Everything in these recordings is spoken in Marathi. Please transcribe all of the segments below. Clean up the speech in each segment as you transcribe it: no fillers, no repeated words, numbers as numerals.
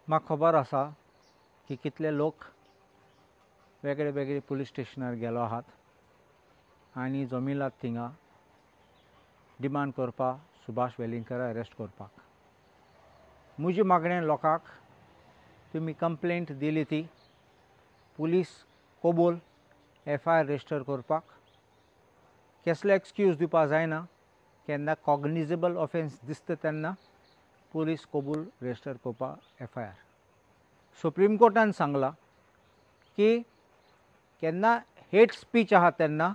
म्हाका खबर आसा की कितले लोक वेगळे वेगळे पुलीस स्टेशनार गेलो आहात आनी जमिलात थिंगा डिमांड करपाक सुभाष वेलिंगकर अरेस्ट करपाक. म्हजी मागणें लोकांक तुमी कंप्लेंट दिली ती पुलीस कबूल FIR रजिस्टर करपाक. कसले एक्सक्यूज दिवपा जायना. केन्ना कॉग्निजेबल ऑफेन्स दिसता तेन्ना पुलीस कबूल रजिस्टर करपाक FIR. सुप्रीम कोर्टान सांगलां की केन्ना हेट स्पीच आहा तेन्ना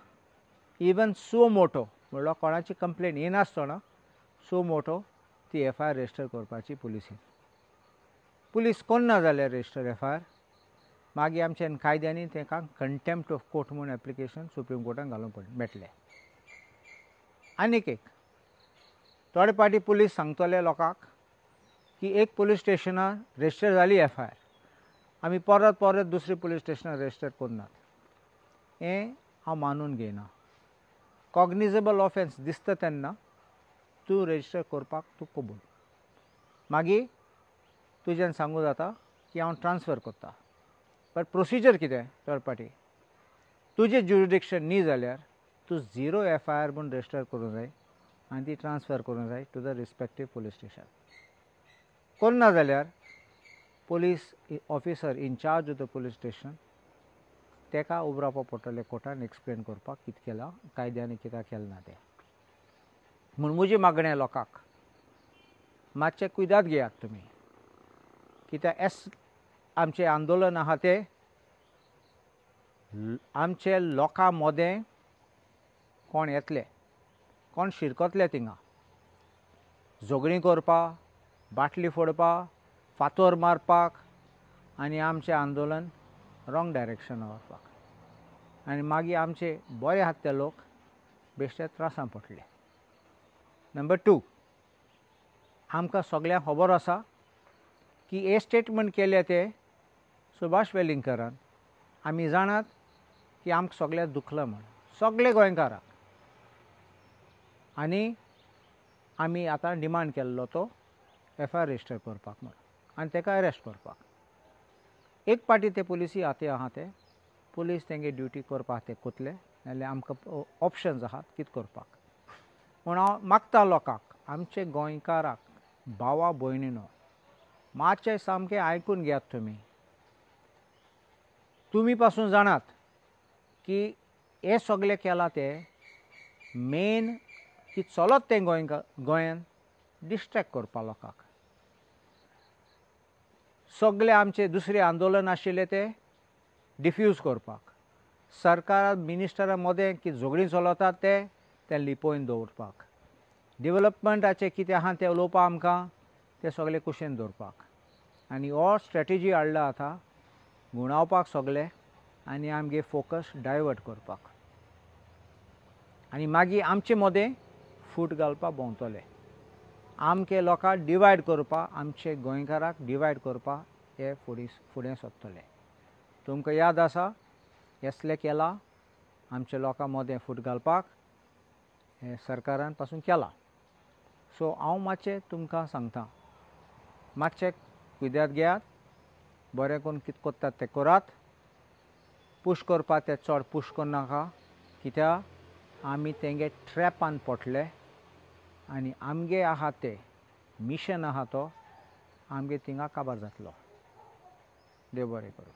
इवन सो मोटो म्हणल्यार कोणाची कंप्लेंट येनासतना सो मोटो ती FIR रजिस्टर करपाची पुलिसीन. पुलीस करना जाल्यार रजिस्टर FIR मागीर आमच्या कायद्यांनी ताका कंटेम्प्ट ऑफ कोर्ट म्हूण एप्लिकेशन सुप्रीम कोर्टान घालूंक मेळटलें. आनीक एक थोडे पाटी पुलीस सांगतले लोकांक की एक पुलीस स्टेशनार रजिस्टर जाली FIR आमी परत परत दुसरी पुलीस स्टेशनार रजिस्टर करनात. हें हांव मानून घेयना. कॉग्निजेबल ऑफेन्स दिसता तेन्ना तूं रजिस्टर करपाक तूं कबूल. मागीर तुज्यान सांगूं जाता की हांव ट्रान्सफर करता. बट प्रोसिजर कितें थोडे पाटी तुजें ज्युरिडिक्शन न्ही जाल्यार तूं 0 FIR म्हूण रजिस्टर करूंक जाय आनी ती ट्रान्सफर करूंक जाय to the respective police station. करना जाल्यार police officer in charge of the police station ताका उबो रावपा पडटलें कोर्टान एक्सप्लेन करपाक कितें केलां कायद्यान कित्याक केलें ना तें. म्हूण म्हजी मागणें लोकांक मातशें कुयदाद घेयात तुमी कित्याक आमचें आंदोलन आहा तें आमचे लोकां मोदें कोण येतले कोण शिरकतले थिंगा झगडीं करपाक बाटली फोडपाक फातोर मारपाक आनी आमचें आंदोलन रॉंग डायरेक्शनान वचपाक आनी मागीर आमचे बरे आहात ते लोक बेश्टे त्रासां पडटले. नंबर 2 आमकां सगळ्यांक खबर आसा की हे स्टेटमेंट केले ते सुभाष वेलिंगकरान आमी जाणात की आमकां सगळ्यांक दुखलां म्हूण सगळे गोंयकारांक आनी आमी आतां डिमांड केल्लो तो FIR रजिस्टर करपाक म्हूण आनी ताका अरेस्ट करपाक. एक पाटी ते पुलिसी हाती आहा ते पुलीस तेंगे ड्युटी करपाक ते कोतले नाजाल्यार आमकां ऑप्शन्स आहात कितें करपाक. पूण हांव मागता लोकांक आमचे गोंयकाराक भावा भयणीनो मातशें सामकें आयकून घेयात तुमी. तुमी पासून जाणात की हे सगळें केलां ते मेन की चलत तें गोंयान डिस्ट्रॅक्ट करपा लोकांक. सगळे आमचे दुसरे आंदोलन आशिल्ले ते डिफ्यूज करपाक सरकार मिनिस्टरा मदें कितें झगडीं चलतात ते लिपोवन दवरपाक डेवलपमेंटाचें कितें आहा तें उलोवपाक आमकां तें सगळें कुशीन दवरपाक आनी हो स्ट्रेटेजी हाडला आतां गुणावपाक सगळे आनी आमगे फोकस डायवर्ट करपाक आनी मागीर आमचे मदें फूट घालपाक भोंवतले. आमचे लोकांक डिवायड करपाक आमचे गोंयकाराक डिवायड करपाक हे फुडें सरतले. तुमकां याद आसा हेसलें केलां आमच्या लोकां मदें फूट घालपाक हे सरकारान पासून केलां. सो हांव मातशें तुमकां सांगता मातशें कुयदाद घेयात बरें करून कितें करतात तें करात. पुश करपाक ते चड पुश करनाका कित्याक आमी तेंगे ट्रॅपान पडटले आनी आमगे आहा ते मिशन आहा तो आमगे थिंगा काबार जातलो. देव बरें करूं.